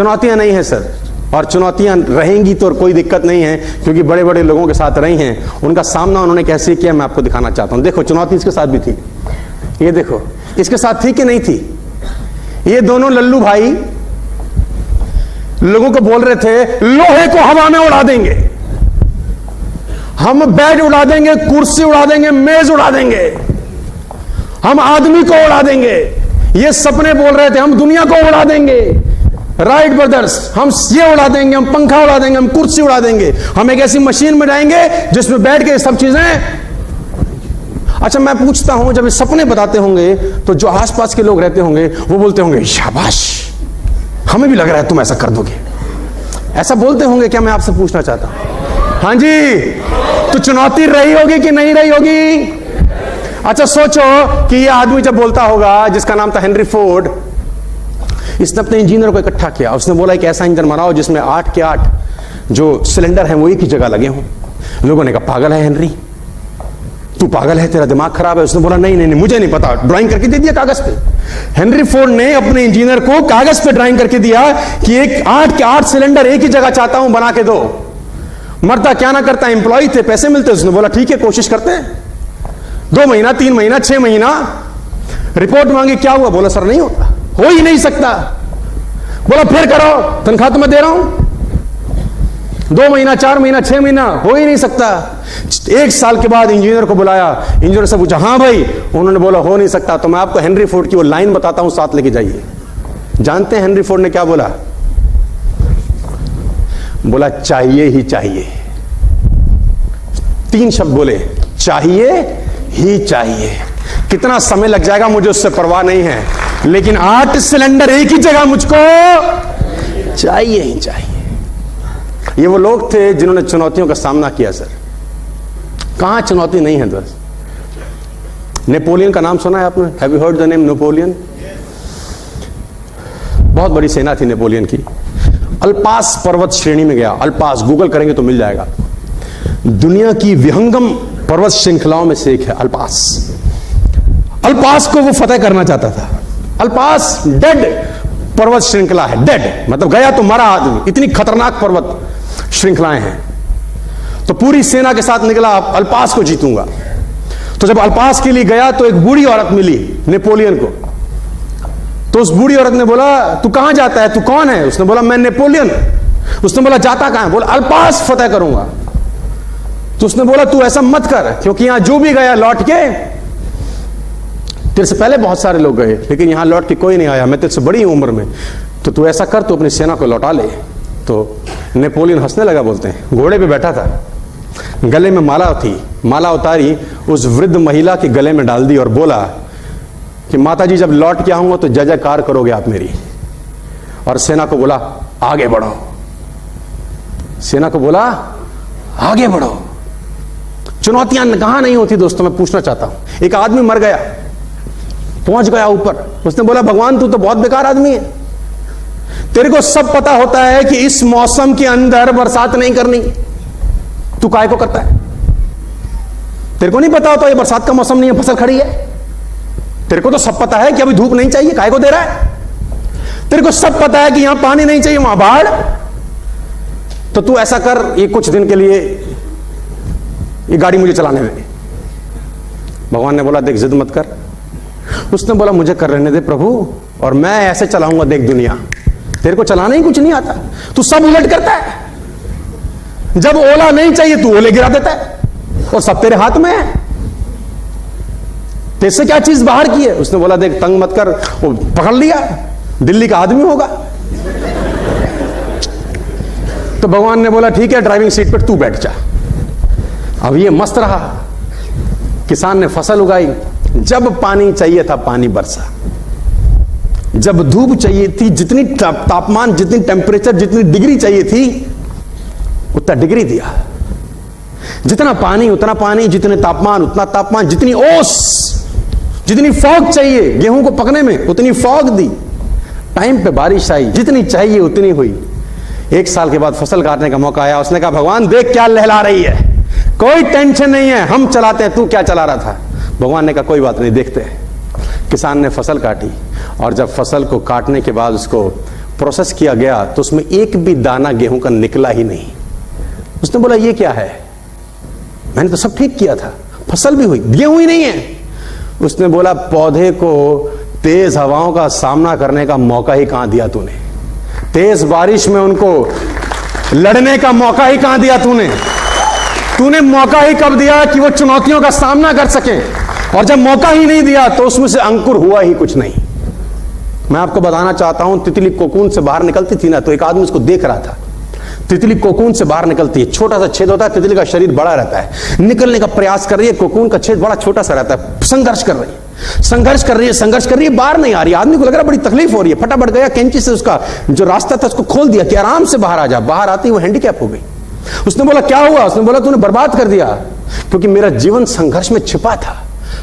चुनौतियां नहीं है सर, और चुनौतियां रहेंगी तो कोई दिक्कत नहीं है, क्योंकि बड़े बड़े लोगों के साथ रही हैं, उनका सामना उन्होंने कैसे किया मैं आपको दिखाना चाहता हूं। देखो चुनौती इसके साथ भी थी, ये देखो इसके साथ थी कि नहीं थी। ये दोनों लल्लू भाई लोगों को बोल रहे थे लोहे को हवा में उड़ा देंगे, हम बेड उड़ा देंगे, कुर्सी उड़ा देंगे, मेज उड़ा देंगे, हम आदमी को उड़ा देंगे। ये सपने बोल रहे थे, हम दुनिया को उड़ा देंगे। राइट ब्रदर्स, हम ये उड़ा देंगे, हम पंखा उड़ा देंगे, हम कुर्सी उड़ा देंगे, हम एक ऐसी मशीन में जाएंगे जिसमें बैठ के सब चीजें। अच्छा मैं पूछता हूं, जब ये सपने बताते होंगे तो जो आसपास के लोग रहते होंगे वो बोलते होंगे शाबाश, हमें भी लग रहा है तुम ऐसा कर दोगे, ऐसा बोलते होंगे क्या? मैं आपसे पूछना चाहता हूं। हाँ जी, तो चुनौती रही होगी कि नहीं रही होगी? अच्छा सोचो कि ये आदमी जब बोलता होगा, जिसका नाम था हेनरी फोर्ड, इसने अपने इंजीनियर को इकट्ठा किया, उसने बोला एक ऐसा इंजन बनाओ जिसमें 8 के 8 जो सिलेंडर हैं वो एक ही जगह लगे हों। लोगों ने कहा पागल है हेनरी, तू पागल है, तेरा दिमाग खराब है। उसने बोला नहीं नहीं नहीं, मुझे नहीं पता, ड्राइंग करके दे दिया कागज पे। हेनरी फोर्ड ने अपने इंजीनियर को कागज पे ड्राइंग करके दिया कि एक 8 के 8 सिलेंडर एक ही जगह चाहता हूं, बना के दो। मरता क्या ना करता, एम्प्लॉय थे, पैसे मिलते। उसने बोला ठीक है कोशिश करते हैं। 2 महीना 3 महीना 6 महीना, रिपोर्ट मांगी, क्या हुआ? बोला सर नहीं होता, हो ही नहीं सकता। बोला फिर करो, तनख्वाह तो मैं दे रहा हूं। 2 महीना 4 महीना 6 महीना, हो ही नहीं सकता। 1 साल के बाद इंजीनियर को बुलाया, इंजीनियर से पूछा हाँ भाई, उन्होंने बोला हो नहीं सकता। तो मैं आपको हेनरी फोर्ड की वो लाइन बताता हूं, साथ लेके जाइए। जानते हैं हेनरी फोर्ड ने क्या बोला? बोला चाहिए ही चाहिए। 3 शब्द बोले, चाहिए ही चाहिए। कितना समय लग जाएगा मुझे उससे परवाह नहीं है, लेकिन 8 सिलेंडर एक ही जगह मुझको चाहिए ही चाहिए। ये वो लोग थे जिन्होंने चुनौतियों का सामना किया। सर कहां चुनौती नहीं है दोस्त? नेपोलियन का नाम सुना है आपने? Have you heard the name Napoleon? बहुत बड़ी सेना थी नेपोलियन की। अल्पास पर्वत श्रेणी में गया। अल्पास गूगल करेंगे तो मिल जाएगा। दुनिया की विहंगम पर्वत श्रृंखलाओं में से एक है अल्पास। अल्पास को वो फतेह करना चाहता था। अल्पास डेड पर्वत श्रृंखला है, डेड मतलब गया तो मरा आदमी, इतनी खतरनाक पर्वत श्रृंखलाएं हैं। तो पूरी सेना के साथ निकला, अल्पास को जीतूंगा। तो जब अल्पास के लिए गया तो एक बूढ़ी औरत मिली नेपोलियन को। तो उस बूढ़ी औरत ने बोला तू कहां जाता है, तू कौन है? उसने बोला मैं नेपोलियन। उसने बोला जाता कहां है? बोला अल्पास फतेह करूंगा। तो उसने बोला तू ऐसा मत कर, क्योंकि यहां जो भी गया लौट के, तेरे से पहले बहुत सारे लोग गए लेकिन यहां लौट के कोई नहीं आया, मैं तेरे से बड़ी उम्र में, तो तू ऐसा कर, तू अपनी सेना को लौटा ले। तो नेपोलियन हंसने लगा, बोलते हैं घोड़े पे बैठा था, गले में माला थी, माला उतारी, उस वृद्ध महिला के गले में डाल दी और बोला कि माता जी जब लौट के आऊंगा तो जय जयकार करोगे आप मेरी। और सेना को बोला आगे बढ़ो, सेना को बोला आगे बढ़ो। चुनौतियां कहां नहीं होती दोस्तों? मैं पूछना चाहता हूं। एक आदमी मर गया, पहुंच गया ऊपर, उसने बोला भगवान तू तो बहुत बेकार आदमी है, तेरे को सब पता होता है कि इस मौसम के अंदर बरसात नहीं करनी, तू काहे को करता है? तेरे को नहीं पता होता ये बरसात का मौसम नहीं है, फसल खड़ी है? तेरे को तो सब पता है कि अभी धूप नहीं चाहिए, काहे को दे रहा है? तेरे को सब पता है कि यहां पानी नहीं चाहिए, वहां बाढ़। तो तू ऐसा कर, ये कुछ दिन के लिए ये गाड़ी मुझे चलाने दे। भगवान ने बोला देख जिद मत कर। उसने बोला मुझे कर रहने दे प्रभु, और मैं ऐसे चलाऊंगा देख दुनिया, तेरे को चलाना ही कुछ नहीं आता, तू सब उलट करता है। जब ओला नहीं चाहिए तू ओले गिरा देता है, और सब तेरे हाथ में है, तेरे से क्या चीज बाहर की है? उसने बोला देख तंग मत कर, वो पकड़ लिया, दिल्ली का आदमी होगा। तो भगवान ने बोला ठीक है ड्राइविंग सीट पर तू बैठ जा। अब ये मस्त रहा, किसान ने फसल उगाई, जब पानी चाहिए था पानी बरसा, जब धूप चाहिए थी, जितनी तापमान, जितनी टेम्परेचर, जितनी डिग्री चाहिए थी उतना डिग्री दिया, जितना पानी उतना पानी, जितने तापमान उतना तापमान, जितनी ओस, जितनी फॉग चाहिए गेहूं को पकने में उतनी फॉग दी, टाइम पे बारिश आई, जितनी चाहिए उतनी हुई। 1 साल के बाद फसल काटने का मौका आया, उसने कहा भगवान देख क्या लहला रही है, कोई टेंशन नहीं है, हम चलाते हैं, तू क्या चला रहा था? भगवान ने कहा कोई बात नहीं देखते हैं। किसान ने फसल काटी, और जब फसल को काटने के बाद उसको प्रोसेस किया गया तो उसमें एक भी दाना गेहूं का निकला ही नहीं। उसने बोला ये क्या है, मैंने तो सब ठीक किया था, फसल भी हुई, गेहूं ही नहीं है। उसने बोला पौधे को तेज हवाओं का सामना करने का मौका ही कहां दिया तूने, तेज बारिश में उनको लड़ने का मौका ही कहां दिया तूने मौका ही कब दिया कि वो चुनौतियों का सामना कर सके, और जब मौका ही नहीं दिया तो उसमें से अंकुर हुआ ही कुछ नहीं। मैं आपको बताना चाहता हूं, तितली कोकून से बाहर निकलती थी ना, तो एक आदमी उसको देख रहा था। तितली कोकून से बाहर निकलती है, छोटा सा छेद होता है, तितली का शरीर बड़ा रहता है, निकलने का प्रयास कर रही है, कोकून का छेद बड़ा छोटा सा रहता है, संघर्ष कर रही है, बाहर नहीं आ रही। आदमी को लग रहा है बड़ी तकलीफ हो रही है, फटाफट गया कैंची से उसका जो रास्ता था उसको खोल दिया कि आराम से बाहर आ जा। बाहर आती वो हैंडीकैप हो गई। उसने बोला क्या हुआ? उसने बोला तूने बर्बाद कर दिया, क्योंकि मेरा जीवन संघर्ष में छिपा था।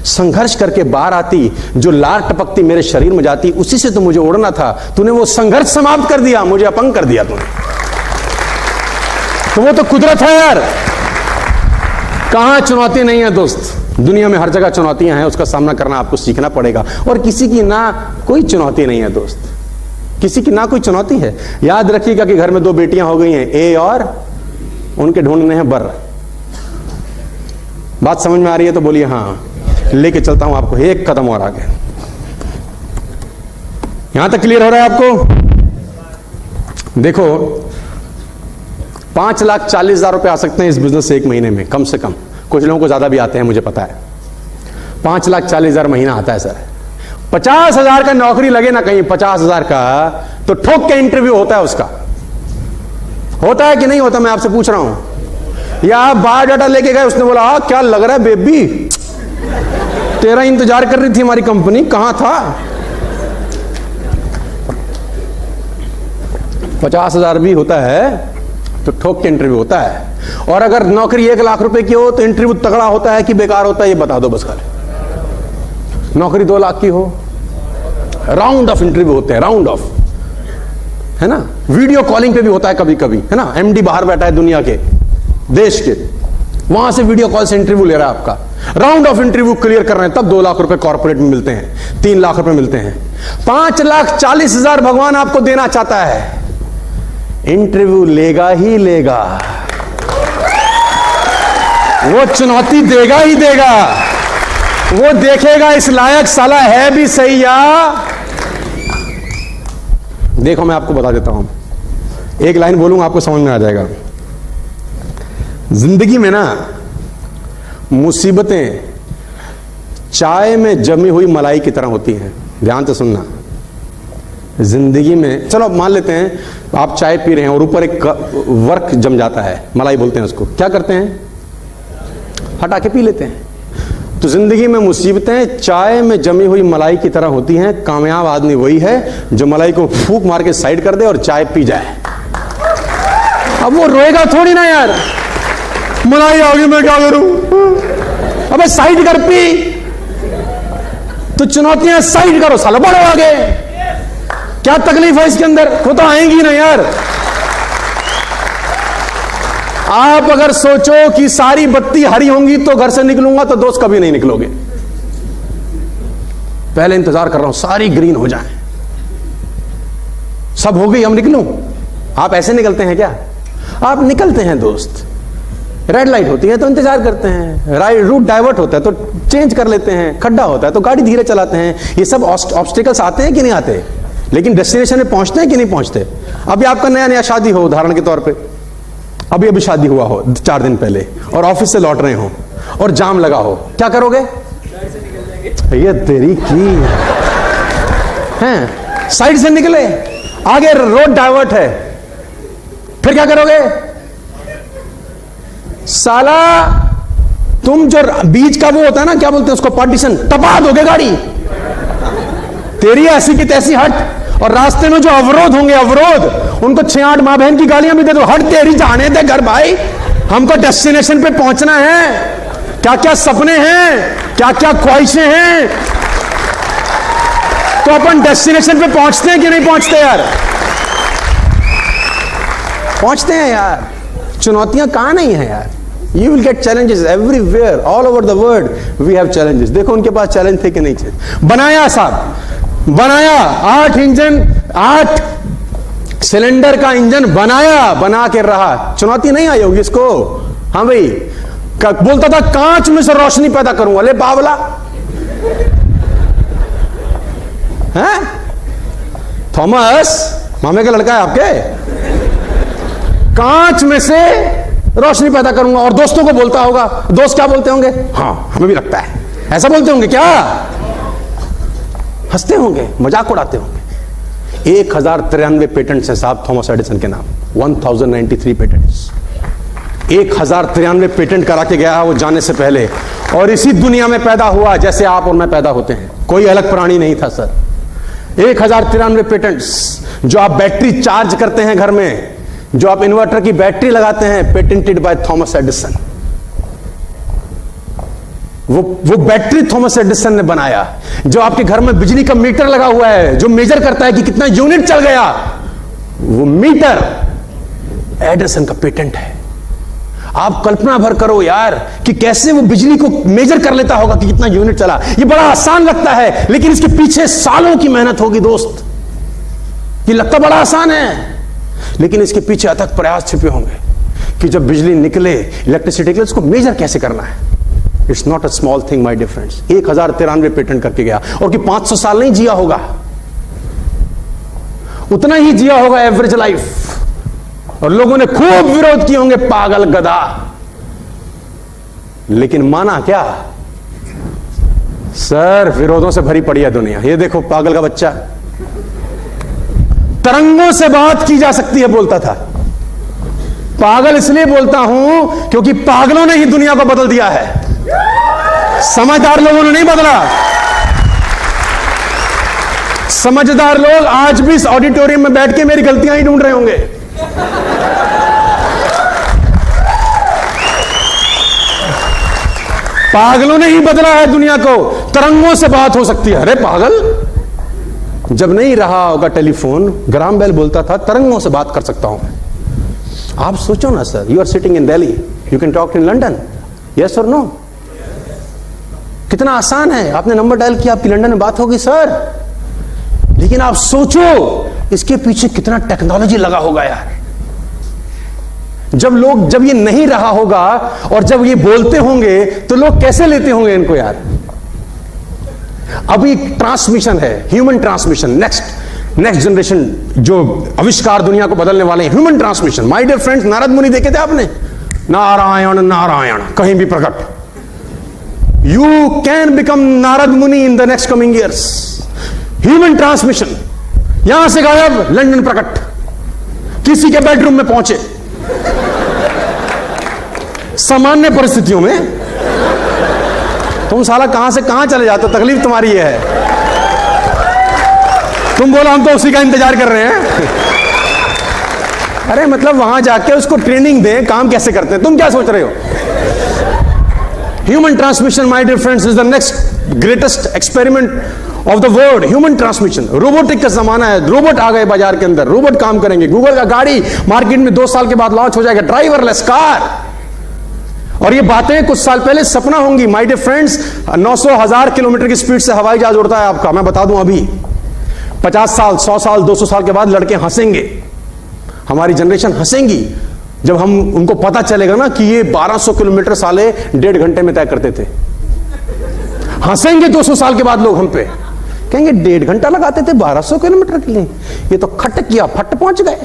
संघर्ष करके बाहर आती, जो लार टपकती मेरे शरीर में जाती, उसी से तो मुझे उड़ना था। तूने वो संघर्ष समाप्त कर दिया, मुझे अपंग कर दिया तूने। तो वो तो कुदरत है यार, कहां चुनौती नहीं है दोस्त। दुनिया में हर जगह चुनौतियां हैं, उसका सामना करना आपको सीखना पड़ेगा। और किसी की ना कोई चुनौती नहीं है दोस्त, किसी की ना कोई चुनौती है। याद रखिएगा कि घर में 2 बेटियां हो गई हैं, ए और उनके ढूंढने हैं बर। बात समझ में आ रही है तो बोलिए हाँ। लेके चलता हूं आपको एक कदम और आगे। यहां तक क्लियर हो रहा है आपको? देखो 5,40,000 रुपए आ सकते हैं इस बिजनेस से एक महीने में, कम से कम। कुछ लोगों को ज्यादा भी आते हैं, मुझे पता है। 5,40,000 महीना आता है सर। 50,000 का नौकरी लगे ना कहीं, 50,000 का, तो ठोक के इंटरव्यू होता है उसका। होता है कि नहीं होता, मैं आपसे पूछ रहा हूं। या आप बायोडाटा लेके गए, उसने बोला हाँ क्या लग रहा है बेबी, तेरा इंतजार कर रही थी हमारी कंपनी, कहां था? 50,000 भी होता है तो ठोक के इंटरव्यू होता है। और अगर नौकरी 1 लाख रुपए की हो तो इंटरव्यू तगड़ा होता है कि बेकार होता है, ये बता दो बस खाली। नौकरी 2 लाख की हो, राउंड ऑफ इंटरव्यू होते हैं, राउंड ऑफ, है ना। वीडियो कॉलिंग पे भी होता है कभी कभी, है ना। एमडी बाहर बैठा है दुनिया के, देश के, वहां से वीडियो कॉल से इंटरव्यू ले रहा है आपका। राउंड ऑफ इंटरव्यू क्लियर कर रहे हैं, तब 2 लाख रुपए कॉर्पोरेट में मिलते हैं, 3 लाख रुपए मिलते हैं। 5,40,000 भगवान आपको देना चाहता है, इंटरव्यू लेगा ही लेगा, वो चुनौती देगा ही देगा। वो देखेगा इस लायक साला है भी सही या। देखो मैं आपको बता देता हूं, एक लाइन बोलूंगा आपको समझ में आ जाएगा। जिंदगी में ना मुसीबतें चाय में जमी हुई मलाई की तरह होती हैं। ध्यान से सुनना, जिंदगी में, चलो मान लेते हैं आप चाय पी रहे हैं और ऊपर एक वर्क जम जाता है, मलाई बोलते हैं उसको, क्या करते हैं? हटा के पी लेते हैं। तो जिंदगी में मुसीबतें चाय में जमी हुई मलाई की तरह होती हैं। कामयाब आदमी वही है जो मलाई को फूंक मार के साइड कर दे और चाय पी जाए। अब वो रोएगा थोड़ी ना यार, मलाई आ गई मैं क्या करूं, अबे साइड कर, पी। तो चुनौतियां साइड करो साला, बढ़ो आगे, क्या तकलीफ है इसके अंदर? वो तो आएंगी ना यार। आप अगर सोचो कि सारी बत्ती हरी होंगी तो घर से निकलूंगा, तो दोस्त कभी नहीं निकलोगे। पहले इंतजार कर रहा हूं सारी ग्रीन हो जाए, सब हो गई हम निकलूं। आप ऐसे निकलते हैं क्या? आप निकलते हैं दोस्त, रेड लाइट होती है तो इंतजार करते हैं, राइट रूट डाइवर्ट होता है तो चेंज कर लेते हैं, खड्डा होता है तो गाड़ी धीरे चलाते हैं। ये सब ऑब्स्टिकल्स आते हैं कि नहीं आते, लेकिन डेस्टिनेशन में पहुंचते हैं कि नहीं पहुंचते। अभी आपका नया नया शादी हो, उदाहरण के तौर पे अभी शादी हुआ हो 4 दिन पहले, और ऑफिस से लौट रहे हो और जाम लगा हो, क्या करोगे? ये तेरी की हैं, साइड से निकले, आगे रोड डाइवर्ट है, फिर क्या करोगे? साला तुम जो बीच का वो होता है ना, क्या बोलते हैं उसको, पार्टीशन, टपा दोगे गाड़ी, तेरी ऐसी की तैसी हट। और रास्ते में जो अवरोध होंगे, अवरोध, उनको 6-8 माँ बहन की गालियां भी दे दो, हट तेरी, जाने दे घर भाई, हमको डेस्टिनेशन पे पहुंचना है। क्या क्या सपने हैं, क्या क्या ख्वाहिशें हैं, तो अपन डेस्टिनेशन पे पहुंचते हैं कि नहीं पहुंचते यार? पहुंचते हैं यार। चुनौतियां कहां नहीं है यार। You will get challenges everywhere, all over the world. We have challenges. देखो उनके पास चैलेंज थे कि नहीं थे? बनाया साहब, बनाया 8 इंजन, 8 सिलेंडर का इंजन बनाया, बना के रहा, चुनौती नहीं आई होगी इसको। हाँ भाई, बोलता था कांच में से रोशनी पैदा करूंगा, ले बावला है। थॉमस मामे का लड़का है आपके, कांच में से रोशनी पैदा करूंगा। और दोस्तों को बोलता होगा, दोस्त क्या बोलते होंगे? हाँ हमें भी लगता है, ऐसा बोलते होंगे क्या? हंसते होंगे, मजाक उड़ाते होंगे। 1093 पेटेंट्स हैं साहब थॉमस एडिसन के नाम, 1093 पेटेंट्स। 1093 पेटेंट करा के गया वो जाने से पहले, और इसी दुनिया में पैदा हुआ जैसे आप और मैं पैदा होते हैं, कोई अलग प्राणी नहीं था सर। 1093 पेटेंट्स। जो आप बैटरी चार्ज करते हैं घर में, जो आप इन्वर्टर की बैटरी लगाते हैं, पेटेंटेड बाय थॉमस एडिसन। वो बैटरी थॉमस एडिसन ने बनाया। जो आपके घर में बिजली का मीटर लगा हुआ है, जो मेजर करता है कि कितना यूनिट चल गया, वो मीटर एडिसन का पेटेंट है। आप कल्पना भर करो यार कि कैसे वो बिजली को मेजर कर लेता होगा कि कितना यूनिट चला। ये बड़ा आसान लगता है, लेकिन इसके पीछे सालों की मेहनत होगी दोस्त। ये लगता बड़ा आसान है, लेकिन इसके पीछे अथक प्रयास छिपे होंगे कि जब बिजली निकले, इलेक्ट्रिसिटी निकले, उसको मेजर कैसे करना है। It's not a small thing my dear friends. 1093 patent करके गया, और कि 500 साल नहीं जिया होगा, उतना ही जिया होगा एवरेज लाइफ। और लोगों ने खूब विरोध किए होंगे, पागल गधा, लेकिन माना क्या सर? विरोधों से भरी पड़ी है दुनिया। ये देखो पागल का बच्चा, तरंगों से बात की जा सकती है बोलता था। पागल इसलिए बोलता हूं क्योंकि पागलों ने ही दुनिया को बदल दिया है, समझदार लोगों ने नहीं बदला। समझदार लोग आज भी इस ऑडिटोरियम में बैठ के मेरी गलतियां ही ढूंढ रहे होंगे। पागलों ने ही बदला है दुनिया को। तरंगों से बात हो सकती है। अरे पागल, जब नहीं रहा होगा टेलीफोन, ग्राम बेल बोलता था तरंगों से बात कर सकता हूं। आप सोचो ना sir, you are sitting in Delhi, you can talk in London, yes और नो। कितना आसान है, आपने नंबर डायल किया, आपकी लंदन में बात होगी सर। लेकिन आप सोचो इसके पीछे कितना टेक्नोलॉजी लगा होगा यार। जब ये नहीं रहा होगा और जब ये बोलते होंगे तो लोग कैसे लेते होंगे इनको यार। अभी ट्रांसमिशन है, ह्यूमन ट्रांसमिशन, नेक्स्ट जनरेशन जो आविष्कार दुनिया को बदलने वाले हैं, human transmission. My dear friends, Narad Muni देखे थे आपने? नारायण नारायण कहीं भी प्रकट। यू कैन बिकम नारद मुनि in the next coming years. Human transmission, यहां से गायब, लंदन प्रकट, किसी के बेडरूम में पहुंचे। सामान्य परिस्थितियों में तुम साला कहां से कहां चले जाते हो, तकलीफ तुम्हारी ये है। तुम बोला हम तो उसी का इंतजार कर रहे हैं। अरे मतलब वहां जाके उसको ट्रेनिंग दें, काम कैसे करते हैं, तुम क्या सोच रहे हो? Human transmission my dear friends is the next greatest experiment of the world. Human transmission, robotic का जमाना है। रोबोट आ गए बाजार के अंदर, रोबोट काम करेंगे। गूगल का गाड़ी मार्केट में 2 साल के बाद लॉन्च हो जाएगा, ड्राइवरलेस कार। और ये बातें कुछ साल पहले सपना होंगी। माय डियर फ्रेंड्स, 900,000 किलोमीटर की स्पीड से हवाई जहाज उड़ता है आपका, मैं बता दूं अभी। 50 साल, 100 साल, 200 साल के बाद लड़के हंसेंगे, हमारी जनरेशन हंसेंगी जब हम उनको पता चलेगा ना कि ये 1200 किलोमीटर साले 1.5 घंटे में तय करते थे। हंसेंगे 200 साल के बाद लोग हम पे, कहेंगे 1.5 घंटा लगाते थे 1200 किलोमीटर के लिए, ये तो खट किया फट पहुंच गए।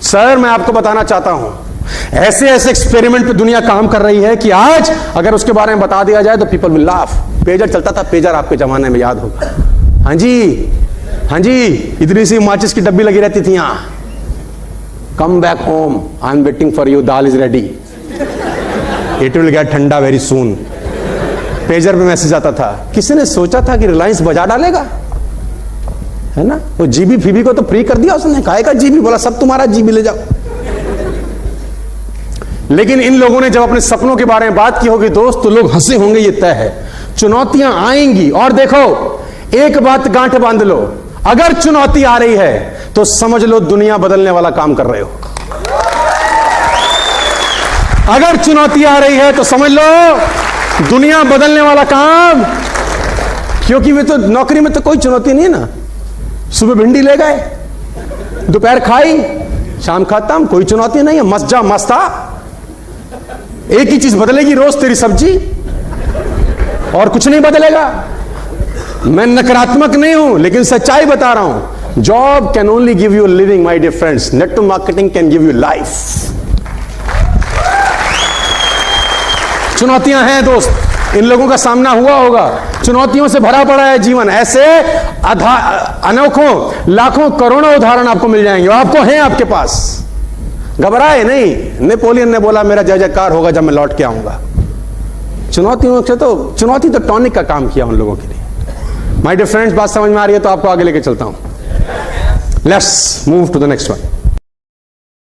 सर मैं आपको बताना चाहता हूं, ऐसे ऐसे एक्सपेरिमेंट पे दुनिया काम कर रही है कि आज अगर उसके बारे में बता दिया जाए तो पीपल विल लाफ। पेजर चलता था, पेजर आपके जमाने में याद होगा। हाँ जी, हाँ जी, इतनी सी माचिस की डब्बी लगी रहती थी यहां। Come back home, I am waiting for you, dal is ready, it will get ठंडा वेरी सून। पेजर पे मैसेज आता था। किसी ने सोचा था कि रिलायंस बजा डालेगा, है ना? वो जीबी फीबी को तो फ्री कर दिया उसने, काहे का जीबी, बोला सब तुम्हारा जीबी ले जाओ। लेकिन इन लोगों ने जब अपने सपनों के बारे में बात की होगी दोस्त, तो लोग हंसे होंगे, ये तय है। चुनौतियां आएंगी, और देखो एक बात गांठ बांध लो, अगर चुनौती आ रही है तो समझ लो दुनिया बदलने वाला काम कर रहे हो। अगर चुनौती आ रही है तो समझ लो दुनिया बदलने वाला काम, क्योंकि वे तो नौकरी में तो कोई चुनौती नहीं है ना। सुबह भिंडी ले गए, दोपहर खाई, शाम खत्म, कोई चुनौती नहीं है, मस्त जा मस्त आ। एक ही चीज बदलेगी रोज, तेरी सब्जी, और कुछ नहीं बदलेगा। मैं नकारात्मक नहीं हूं, लेकिन सच्चाई बता रहा हूं। Job can only give you living my dear friends, network marketing can give you life. चुनौतियां हैं दोस्त, इन लोगों का सामना हुआ होगा, चुनौतियों से भरा पड़ा है जीवन। ऐसे अनोखों लाखों करोड़ों उदाहरण आपको मिल जाएंगे, आपको हैं आपके पास। घबराए नहीं। नेपोलियन ने बोला मेरा जय जयकार होगा जब मैं लौट के आऊंगा। चुनौतियों से तो, चुनौती तो टॉनिक का काम किया उन लोगों के लिए। माय डियर फ्रेंड्स, बात समझ में आ रही है तो आपको आगे लेके चलता हूं। Let's move to the next one.